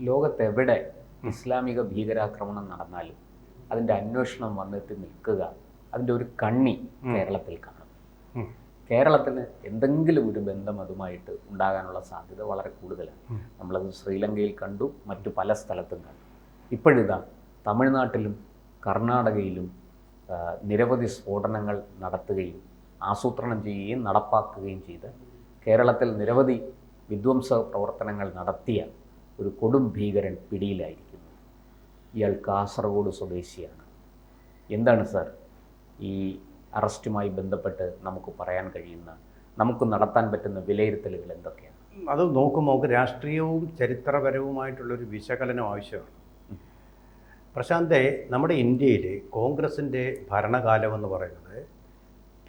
ലോകത്തെവിടെ ഇസ്ലാമിക ഭീകരാക്രമണം നടന്നാലും അതിൻ്റെ അന്വേഷണം വന്നെത്തി നിൽക്കുക, അതിൻ്റെ ഒരു കണ്ണി കേരളത്തിൽ കാണും. കേരളത്തിന് എന്തെങ്കിലും ഒരു ബന്ധം അതുമായിട്ട് ഉണ്ടാകാനുള്ള സാധ്യത വളരെ കൂടുതലാണ്. നമ്മളത് ശ്രീലങ്കയിൽ കണ്ടു, മറ്റു പല സ്ഥലത്തും കണ്ടു. ഇപ്പോഴിതാ തമിഴ്നാട്ടിലും കർണാടകയിലും നിരവധി സ്ഫോടനങ്ങൾ നടത്തുകയും ആസൂത്രണം ചെയ്യുകയും നടപ്പാക്കുകയും ചെയ്ത് കേരളത്തിൽ നിരവധി വിധ്വംസ പ്രവർത്തനങ്ങൾ നടത്തിയ ഒരു കൊടും ഭീകരൻ പിടിയിലായിരിക്കുന്നു. ഇയാൾ കാസർഗോഡ് സ്വദേശിയാണ്. എന്താണ് സാർ ഈ അറസ്റ്റുമായി ബന്ധപ്പെട്ട് നമുക്ക് പറയാൻ കഴിയുന്ന, നമുക്ക് നടത്താൻ പറ്റുന്ന വിലയിരുത്തലുകൾ എന്തൊക്കെയാണ്? അത് നോക്കുമ്പോൾ നമുക്ക് രാഷ്ട്രീയവും ചരിത്രപരവുമായിട്ടുള്ളൊരു വിശകലനം ആവശ്യമാണ്. പ്രശാന്തേ, നമ്മുടെ ഇന്ത്യയിൽ കോൺഗ്രസിൻ്റെ ഭരണകാലമെന്ന് പറയുന്നത്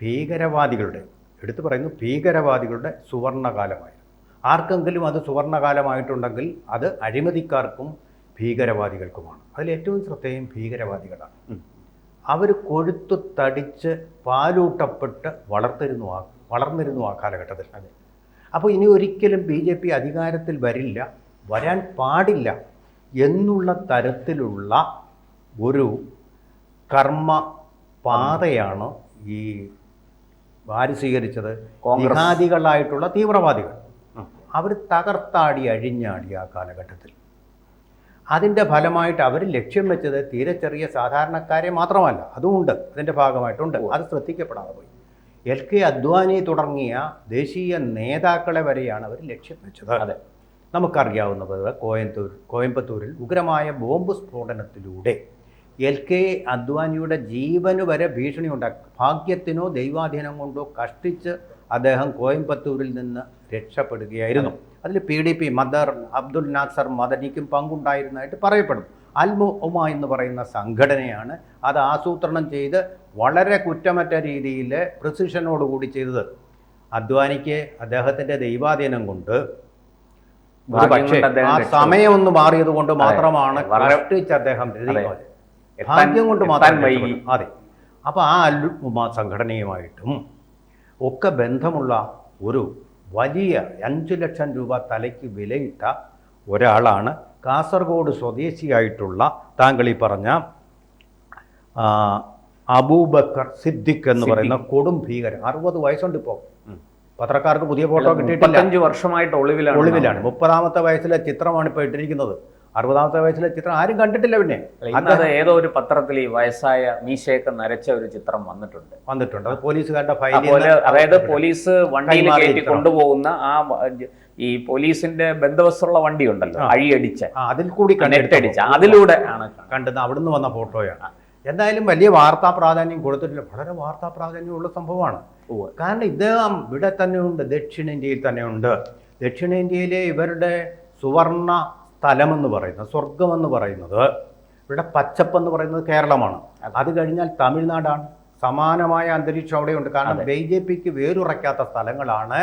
ഭീകരവാദികളുടെ, എടുത്തു പറയുന്നു, ഭീകരവാദികളുടെ സുവർണകാലമായിരുന്നു. ആർക്കെങ്കിലും അത് സുവർണകാലമായിട്ടുണ്ടെങ്കിൽ അത് അഴിമതിക്കാർക്കും ഭീകരവാദികൾക്കുമാണ്. അതിലേറ്റവും ശ്രദ്ധേയം ഭീകരവാദികളാണ്. അവർ കൊഴുത്തു തടിച്ച് പാലൂട്ടപ്പെട്ട് വളർന്നിരുന്നു ആ കാലഘട്ടത്തിൽ. അപ്പോൾ ഇനി ഒരിക്കലും BJP അധികാരത്തിൽ വരില്ല, വരാൻ പാടില്ല എന്നുള്ള തരത്തിലുള്ള ഒരു കർമ്മ പാതയാണ് ഈ ആര് സ്വീകരിച്ചത്? ജിഹാദികളായിട്ടുള്ള തീവ്രവാദികൾ. അവർ തകർത്താടി അഴിഞ്ഞാടി ആ കാലഘട്ടത്തിൽ. അതിൻ്റെ ഫലമായിട്ട് അവർ ലക്ഷ്യം വെച്ചത് തീരെ ചെറിയ സാധാരണക്കാരെ മാത്രമല്ല, അതുമുണ്ട്, അതിൻ്റെ ഭാഗമായിട്ടുണ്ട്. അത് ശ്രദ്ധിക്കപ്പെടാതെ പോയി. LK അദ്വാനി തുടങ്ങിയ ദേശീയ നേതാക്കളെ വരെയാണ് അവർ ലക്ഷ്യം വെച്ചത്. അതെ, നമുക്കറിയാവുന്നത് കോയമ്പത്തൂരിൽ ഉഗ്രമായ ബോംബ് സ്ഫോടനത്തിലൂടെ LK അദ്വാനിയുടെ ജീവന് വരെ ഭീഷണി ഉണ്ടാക്കി. ഭാഗ്യത്തിനോ ദൈവാധീനം കൊണ്ടോ കഷ്ടിച്ച് അദ്ദേഹം കോയമ്പത്തൂരിൽ നിന്ന് രക്ഷപ്പെടുകയായിരുന്നു. അതിൽ PDP മദർ അബ്ദുൽ നാസർ മദനിക്കും പങ്കുണ്ടായിരുന്നതായിട്ട് പറയപ്പെടും. അൽ-ഉമ എന്ന് പറയുന്ന സംഘടനയാണ് അത് ആസൂത്രണം ചെയ്ത് വളരെ കുറ്റമറ്റ രീതിയിൽ പ്രിസിഷനോടുകൂടി ചെയ്തത്. അദ്വാനിക്ക് അദ്ദേഹത്തിൻ്റെ ദൈവാധീനം കൊണ്ട്, പക്ഷേ ആ സമയം ഒന്ന് മാറിയത് കൊണ്ട് മാത്രമാണ് കഷ്ടിച്ച് അദ്ദേഹം ഭാഗ്യം കൊണ്ട് മാത്രം. അതെ, അപ്പോൾ ആ അൽ-ഉമ സംഘടനയുമായിട്ടും ഒക്കെ ബന്ധമുള്ള ഒരു വലിയ 5 ലക്ഷം രൂപ തലയ്ക്ക് വിലയിട്ട ഒരാളാണ് കാസർഗോഡ് സ്വദേശിയായിട്ടുള്ള താങ്കൾ ഈ പറഞ്ഞ അബൂബക്കർ സിദ്ദിഖ് എന്ന് പറയുന്ന കൊടും ഭീകരൻ. 60 വയസ്സുണ്ട് ഇപ്പോൾ. പത്രക്കാർക്ക് പുതിയ ഫോട്ടോ കിട്ടിയിട്ടില്ല. 5 വർഷമായിട്ട് ഒളിവിലാണ്. 30ാമത്തെ വയസ്സിലെ ചിത്രമാണ് ഇപ്പോൾ ഇട്ടിരിക്കുന്നത്. 60ാമത്തെ വയസ്സിലെ ചിത്രം ആരും കണ്ടിട്ടില്ല. പിന്നെ ഏതോ ഒരു പത്രത്തിൽ ഈ വയസ്സായ മീശയൊക്കെ നരച്ച ഒരു ചിത്രം വന്നിട്ടുണ്ട്. അത് പോലീസുകാരുടെ അതായത് പോലീസ് വണ്ടിയിൽ കയറ്റി കൊണ്ടുപോകുന്ന ആ ഈ പോലീസിന്റെ ബന്ദോബസ്തുള്ള വണ്ടി ഉണ്ടല്ലോ, അഴിയടിച്ച, അതിൽ കൂടി നെട്ടടിച്ച, അതിലൂടെ ആണ് കണ്ടത്. അവിടുന്ന് വന്ന ഫോട്ടോയാണ്. എന്തായാലും വലിയ വാർത്താ പ്രാധാന്യം കൊടുത്തിട്ടില്ല. വളരെ വാർത്താ പ്രാധാന്യമുള്ള സംഭവമാണ്. കാരണം ഇദ്ദേഹം ഇവിടെ തന്നെയുണ്ട്, ദക്ഷിണേന്ത്യയിൽ തന്നെയുണ്ട്. ദക്ഷിണേന്ത്യയിലെ ഇവരുടെ സുവർണ സ്ഥലമെന്ന് പറയുന്നത്, സ്വർഗമെന്ന് പറയുന്നത്, ഇവിടെ പച്ചപ്പെന്ന് പറയുന്നത് കേരളമാണ്. അത് കഴിഞ്ഞാൽ തമിഴ്നാടാണ്. സമാനമായ അന്തരീക്ഷം അവിടെയുണ്ട്. കാരണം BJPക്ക് വേരുറയ്ക്കാത്ത സ്ഥലങ്ങളാണ്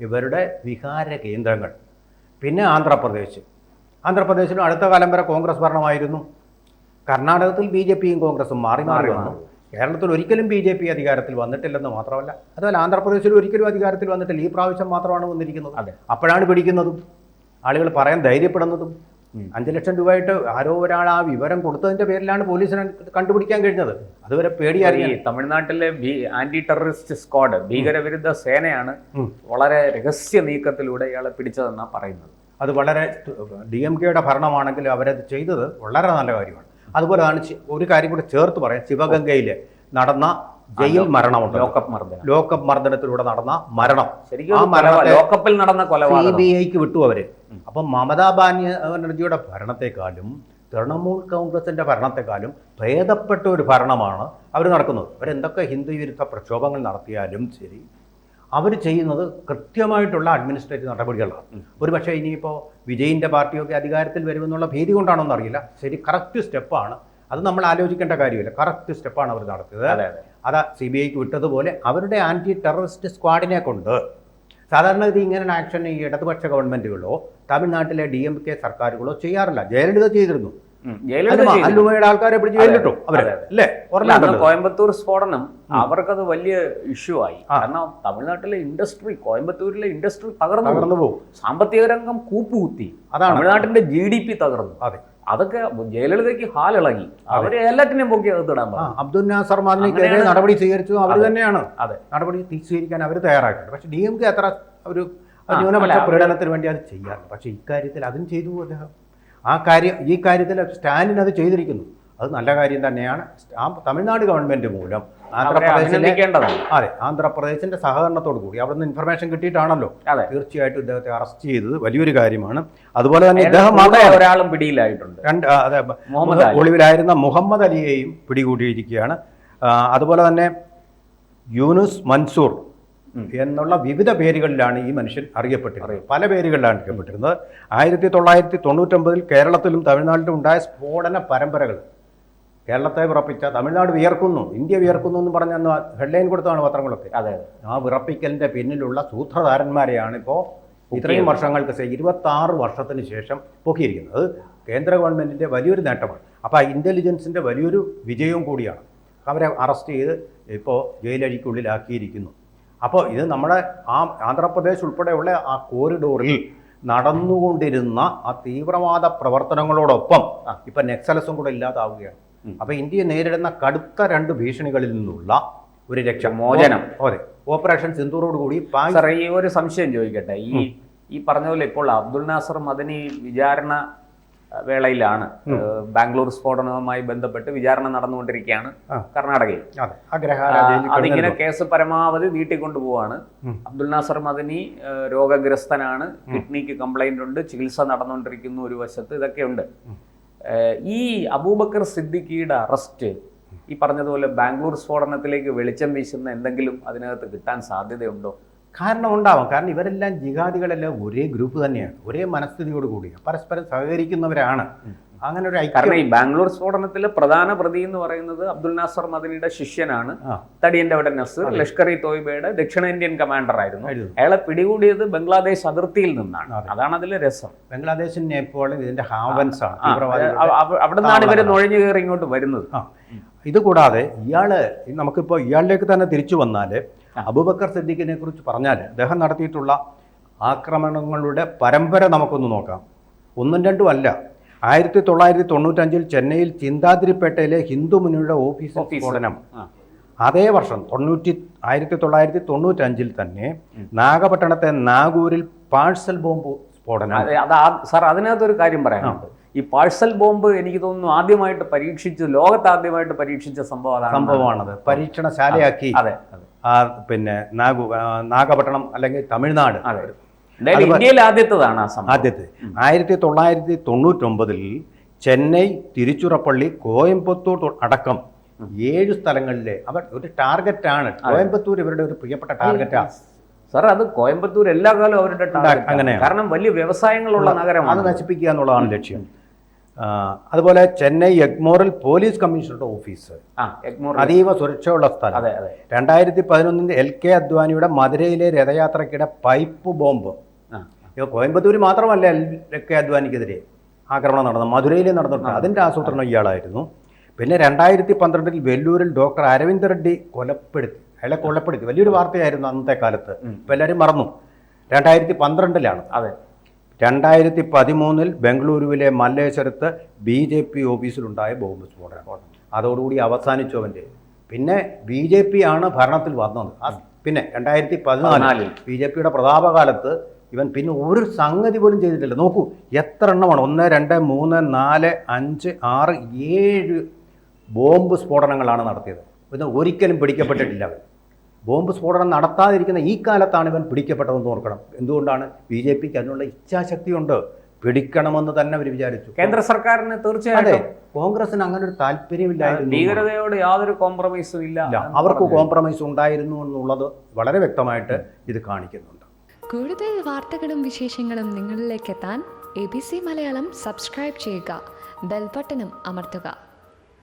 ഇവരുടെ വിഹാര കേന്ദ്രങ്ങൾ. പിന്നെ ആന്ധ്രാപ്രദേശിലും അടുത്ത കാലം വരെ കോൺഗ്രസ് ഭരണമായിരുന്നു. കർണാടകത്തിൽ BJPയും കോൺഗ്രസും മാറി മാറി വന്നു. കേരളത്തിൽ ഒരിക്കലും BJP അധികാരത്തിൽ വന്നിട്ടില്ലെന്ന് മാത്രമല്ല, അതുപോലെ ആന്ധ്രാപ്രദേശിൽ ഒരിക്കലും അധികാരത്തിൽ വന്നിട്ടില്ല. ഈ പ്രാവശ്യം മാത്രമാണ് വന്നിരിക്കുന്നത്. അപ്പോഴാണ് പിടിക്കുന്നതും ആളുകൾ പറയാൻ ധൈര്യപ്പെടുന്നതും. 5 ലക്ഷം രൂപയായിട്ട് ആരോ ഒരാൾ ആ വിവരം കൊടുത്തതിന്റെ പേരിലാണ് പോലീസിനെ കണ്ടുപിടിക്കാൻ കഴിഞ്ഞത്. അതുവരെ പേടിയായി. തമിഴ്നാട്ടിലെ ആന്റി ടെററിസ്റ്റ് സ്ക്വാഡ്, ഭീകരവിരുദ്ധ സേനയാണ് വളരെ രഹസ്യ നീക്കത്തിലൂടെ ഇയാളെ പിടിച്ചതെന്നാണ് പറയുന്നത്. അത് വളരെ DMKയുടെ ഭരണമാണെങ്കിൽ അവരത് ചെയ്തത് വളരെ നല്ല കാര്യമാണ്. അതുപോലെയാണ് ഒരു കാര്യം കൂടെ ചേർത്ത് പറയാം. ശിവഗംഗയിൽ നടന്ന ജയിൽ മരണമുണ്ട്, ലോക്കപ്പ് മർദ്ദനത്തിലൂടെ നടന്ന മരണം. ആ മരണത്തെ ലോക്കപ്പിൽ നടന്ന CBIക്ക് വിട്ടു അവര്. അപ്പം മമതാ ബാനർജിയുടെ ഭരണത്തെക്കാളും തൃണമൂൽ കോൺഗ്രസിന്റെ ഭരണത്തെക്കാളും ഭേദപ്പെട്ട ഒരു ഭരണമാണ് അവർ നടക്കുന്നത്. അവരെന്തൊക്കെ ഹിന്ദു വിരുദ്ധ പ്രക്ഷോഭങ്ങൾ നടത്തിയാലും ശരി, അവർ ചെയ്യുന്നത് കൃത്യമായിട്ടുള്ള അഡ്മിനിസ്ട്രേറ്റീവ് നടപടികളാണ്. ഒരു പക്ഷേ ഇനിയിപ്പോൾ വിജയിൻ്റെ പാർട്ടിയൊക്കെ അധികാരത്തിൽ വരുമെന്നുള്ള ഭീതി കൊണ്ടാണോ എന്നറിയില്ല. ശരി, കറക്റ്റ് സ്റ്റെപ്പാണ്. അത് നമ്മൾ ആലോചിക്കേണ്ട കാര്യമില്ല. കറക്റ്റ് സ്റ്റെപ്പാണ് അവർ നടത്തിയത്. അത് CBIക്ക് വിട്ടതുപോലെ അവരുടെ ആൻറ്റി ടെററിസ്റ്റ് സ്ക്വാഡിനെ കൊണ്ട് സാധാരണ ഇത് ഇങ്ങനെ ആക്ഷൻ ഈ ഇടതുപക്ഷ ഗവൺമെൻറ്റുകളോ തമിഴ്നാട്ടിലെ DMK സർക്കാരുകളോ ചെയ്യാറില്ല. ജയലളിത ചെയ്തിരുന്നു. അല്ലുമയുടെ ആൾക്കാരെ പിടിച്ച് ജയിലിട്ടു അവര് അല്ലേ? കോയമ്പത്തൂർ സ്ഫോടനം അവർക്കത് വലിയ ഇഷ്യൂ ആയി. കാരണം തമിഴ്നാട്ടിലെ ഇൻഡസ്ട്രി, കോയമ്പത്തൂരിലെ ഇൻഡസ്ട്രി തകർന്നു പോകും, സാമ്പത്തിക രംഗം കൂപ്പുകുത്തി, തമിഴ്നാട്ടിന്റെ GDP തകർന്നു. അതൊക്കെ ജയലളിതയ്ക്ക് ഹാലിളകി, അവര് എല്ലാറ്റിനെയും പൊക്കി അകത്തിടാൻ പറഞ്ഞു. അബ്ദുൽ നാസർ മദനിക്കെതിരെ നടപടി സ്വീകരിച്ചത് അവർ തന്നെയാണ്. നടപടി സ്വീകരിക്കാൻ അവർ തയ്യാറായിട്ടുണ്ട്. പക്ഷെ DMK അത്ര ഒരു ന്യൂനപക്ഷ പ്രകടനത്തിന് വേണ്ടി അത് ചെയ്യാറുണ്ട്. പക്ഷേ ഇക്കാര്യത്തിൽ അതും ചെയ്തു അദ്ദേഹം. ഈ കാര്യത്തിൽ സ്റ്റാലിൻ അത് ചെയ്തിരിക്കുന്നു. അത് നല്ല കാര്യം തന്നെയാണ്. തമിഴ്നാട് ഗവൺമെന്റ് മൂലം ആന്ധ്രാപ്രദേശിന്റെ സഹകരണത്തോടു കൂടി അവിടെ നിന്ന് ഇൻഫർമേഷൻ കിട്ടിയിട്ടാണല്ലോ തീർച്ചയായിട്ടും ഇദ്ദേഹത്തെ അറസ്റ്റ് ചെയ്തത് വലിയൊരു കാര്യമാണ്. അതുപോലെ തന്നെ ഇദ്ദേഹം ഒരാളും പിടിയിലായിട്ടുണ്ട്. ഒളിവിലായിരുന്ന മുഹമ്മദ് അലിയെയും പിടികൂടിയിരിക്കുകയാണ്. അതുപോലെ തന്നെ യൂനുസ് മൻസൂർ എന്നുള്ള വിവിധ പേരുകളിലാണ് ഈ മനുഷ്യൻ അറിയപ്പെട്ടിരുന്നത്. പല പേരുകളിലാണ് അറിയപ്പെട്ടിരുന്നത്. 1999 കേരളത്തിലും തമിഴ്നാട്ടിലും ഉണ്ടായ സ്ഫോടന പരമ്പരകൾ കേരളത്തെ വിറപ്പിച്ച, തമിഴ്നാട് വിയർക്കുന്നു, ഇന്ത്യ വിയർക്കുന്നു എന്ന് പറഞ്ഞ ഹെഡ്ലൈൻ കൊടുത്താണ് പത്രങ്ങളൊക്കെ. ആ വിറപ്പിക്കലിന്റെ പിന്നിലുള്ള സൂത്രധാരന്മാരെയാണ് ഇപ്പോൾ ഇത്രയും വർഷങ്ങൾക്ക് 26 വർഷത്തിന് ശേഷം പൊക്കിയിരിക്കുന്നത്. കേന്ദ്ര ഗവൺമെന്റിന്റെ വലിയൊരു നേട്ടമാണ്. അപ്പോൾ ഇന്റലിജൻസിന്റെ വലിയൊരു വിജയവും കൂടിയാണ്. അവരെ അറസ്റ്റ് ചെയ്ത് ഇപ്പോൾ ജയിലഴിക്കുള്ളിലാക്കിയിരിക്കുന്നു. അപ്പോൾ ഇത് നമ്മുടെ ആന്ധ്രാപ്രദേശ് ഉൾപ്പെടെയുള്ള ആ കോറിഡോറിൽ നടന്നുകൊണ്ടിരുന്ന ആ തീവ്രവാദ പ്രവർത്തനങ്ങളോടൊപ്പം ഇപ്പം നെക്സലസും കൂടെ ഇല്ലാതാവുകയാണ്. അപ്പോൾ ഇന്ത്യ നേരിടുന്ന കടുത്ത 2 ഭീഷണികളിൽ നിന്നുള്ള ഒരു രക്ഷമോചനം, അതെ, ഓപ്പറേഷൻ സിന്ദൂറോട് കൂടി. ഈ ഒരു സംശയം ചോദിക്കട്ടെ, ഈ പറഞ്ഞ പോലെ ഇപ്പോൾ അബ്ദുൽ നാസർ മദനി വിചാരണ വേളയിലാണ്. ബാംഗ്ലൂർ സ്ഫോടനവുമായി ബന്ധപ്പെട്ട് വിചാരണ നടന്നുകൊണ്ടിരിക്കുകയാണ് കർണാടകയിൽ. അതിങ്ങനെ കേസ് പരമാവധി നീട്ടിക്കൊണ്ടുപോവാണ്. അബ്ദുൽ നാസർ മദനി രോഗഗ്രസ്തനാണ്, കിഡ്നിക്ക് കംപ്ലൈന്റ് ഉണ്ട്, ചികിത്സ നടന്നുകൊണ്ടിരിക്കുന്നു ഒരു വശത്ത്. ഇതൊക്കെയുണ്ട്. ഈ അബൂബക്കർ സിദ്ദിഖിയുടെ അറസ്റ്റ് ഈ പറഞ്ഞതുപോലെ ബാംഗ്ലൂർ സ്ഫോടനത്തിലേക്ക് വെളിച്ചം വീശുന്ന എന്തെങ്കിലും അതിനകത്ത് കിട്ടാൻ സാധ്യതയുണ്ടോ? കാരണം ഉണ്ടാവാം. കാരണം ഇവരെല്ലാം ജിഹാദികളെല്ലാം ഒരേ ഗ്രൂപ്പ് തന്നെയാണ്, ഒരേ മനസ്ഥിതിയോട് കൂടിയാണ്, പരസ്പരം സഹകരിക്കുന്നവരാണ്. അങ്ങനെ ഒരു കാരണം ഈ ബാംഗ്ലൂർ സ്ഫോടനത്തിലെ പ്രധാന പ്രതി എന്ന് പറയുന്നത് അബ്ദുൽ നാസർ മദനിയുടെ ശിഷ്യനാണ് തടിയന്റെ അവിടെ നസീർ, ലഷ്കർ ഇ തോയ്ബയുടെ ദക്ഷിണേന്ത്യൻ കമാൻഡർ ആയിരുന്നു. അയാളെ പിടികൂടിയത് ബംഗ്ലാദേശ് അതിർത്തിയിൽ നിന്നാണ്. അതാണ് അതിലെ രസം. ബംഗ്ലാദേശും നേപ്പാളും ഇതിന്റെ ഹാവൻസ് ആണ്. അവിടെ നിന്നാണ് ഇവർ നുഴഞ്ഞു കയറി ഇങ്ങോട്ട് വരുന്നത്. ഇതുകൂടാതെ നമുക്കിപ്പോൾ ഇയാളിലേക്ക് തന്നെ തിരിച്ചു വന്നാൽ അബൂബക്കർ സിദ്ദീഖിനെ കുറിച്ച് പറഞ്ഞാൽ അദ്ദേഹം നടത്തിയിട്ടുള്ള ആക്രമണങ്ങളുടെ പരമ്പര നമുക്കൊന്ന് നോക്കാം. 1ഉം 2ഉം അല്ല. 1995 ചെന്നൈയിൽ ചിന്താതിരിപ്പേട്ടയിലെ ഹിന്ദു മുന്നണിയുടെ ഓഫീസ് സ്ഫോടനം. അതേ വർഷം 1995 തന്നെ നാഗപട്ടണത്തെ നാഗൂരിൽ പാഴ്സൽ ബോംബ് സ്ഫോടനം. സാർ, അതിനകത്തൊരു കാര്യം പറയാനുണ്ട്. ഈ പാഴ്സൽ ബോംബ് എനിക്ക് തോന്നുന്നു ആദ്യമായിട്ട് ലോകത്ത് ആദ്യമായിട്ട് പരീക്ഷിച്ച സംഭവമാണത്. പരീക്ഷണശാലയാക്കി പിന്നെ നാഗപട്ടണം അല്ലെങ്കിൽ തമിഴ്നാട് ഇന്ത്യയിൽ ആദ്യത്തേതാണ്. ആദ്യത്തെ 1999 ചെന്നൈ, തിരുച്ചിറപ്പള്ളി, കോയമ്പത്തൂർ അടക്കം 7 സ്ഥലങ്ങളിലെ അവർ ഒരു ടാർഗറ്റാണ്. കോയമ്പത്തൂർ ഇവരുടെ ഒരു പ്രിയപ്പെട്ട ടാർഗറ്റാണ്. സാർ, അത് കോയമ്പത്തൂർ എല്ലാ കാലവും അവരുടെ അങ്ങനെയാണ്. കാരണം വലിയ വ്യവസായങ്ങളുള്ള നഗരമാണ്. അത് നശിപ്പിക്കുക എന്നുള്ളതാണ് ലക്ഷ്യം. അതുപോലെ ചെന്നൈ എഗ്മോറിൽ പോലീസ് കമ്മീഷണറുടെ ഓഫീസ്, അതീവ സുരക്ഷയുള്ള സ്ഥലം. 2011 LK അദ്വാനിയുടെ മധുരയിലെ രഥയാത്രയ്ക്കിടെ പൈപ്പ് ബോംബ്. കോയമ്പത്തൂർ മാത്രമല്ല LK അദ്വാനിക്കെതിരെ ആക്രമണം നടന്നത്, മധുരയിൽ നടന്നിട്ടുണ്ട്. അതിൻ്റെ ആസൂത്രണം ഇയാളായിരുന്നു. പിന്നെ 2012 വെല്ലൂരിൽ ഡോക്ടർ അരവിന്ദ് റെഡ്ഡി അയാളെ കൊലപ്പെടുത്തി. വലിയൊരു വാർത്തയായിരുന്നു അന്നത്തെ കാലത്ത്. ഇപ്പം എല്ലാവരും മറന്നു. 2012 അതെ. 2013 ബംഗളൂരുവിലെ മല്ലേശ്വരത്ത് BJP ഓഫീസിലുണ്ടായ ബോംബ് സ്ഫോടനം. അതോടുകൂടി അവസാനിച്ചു അവൻ്റെ. പിന്നെ BJP ആണ് ഭരണത്തിൽ വന്നത്. പിന്നെ 2014 BJPയുടെ പ്രതാപകാലത്ത് ഇവൻ പിന്നെ ഒരു സംഗതി പോലും ചെയ്തിട്ടില്ല. നോക്കൂ എത്ര എണ്ണമാണ്. 1, 2, 3, 4, 5, 6, 7 ബോംബ് സ്ഫോടനങ്ങളാണ് നടത്തിയത്. ഇവൻ ഒരിക്കലും പിടിക്കപ്പെട്ടിട്ടില്ല. അവൻ ബോംബ് സ്ഫോടനം നടത്താതിരിക്കുന്ന ഈ കാലത്താണ് ഇവൻ പിടിക്കപ്പെട്ടതെന്ന് ഓർക്കണം. എന്തുകൊണ്ടാണ്? BJPക്ക് അതിനുള്ള ഇച്ഛാശക്തിയുണ്ട്. പിടിക്കണമെന്ന് തന്നെ അവർ വിചാരിച്ചു. കേന്ദ്ര സർക്കാരിന് തീർച്ചയായിട്ടും. കോൺഗ്രസിന് അങ്ങനെ ഒരു താല്പര്യമില്ലായിരുന്നു. ഭീകരതയോട് യാതൊരു കോംപ്രമൈസും ഇല്ല. അവർക്ക് കോംപ്രമൈസ് ഉണ്ടായിരുന്നു എന്നുള്ളത് വളരെ വ്യക്തമായിട്ട് ഇത് കാണിക്കുന്നുണ്ട്. കൂടുതൽ വാർത്തകളും വിശേഷങ്ങളും നിങ്ങളിലേക്ക് എത്താൻ ABC മലയാളം സബ്സ്ക്രൈബ് ചെയ്യുക, ബെൽ ബട്ടണും അമർത്തുക.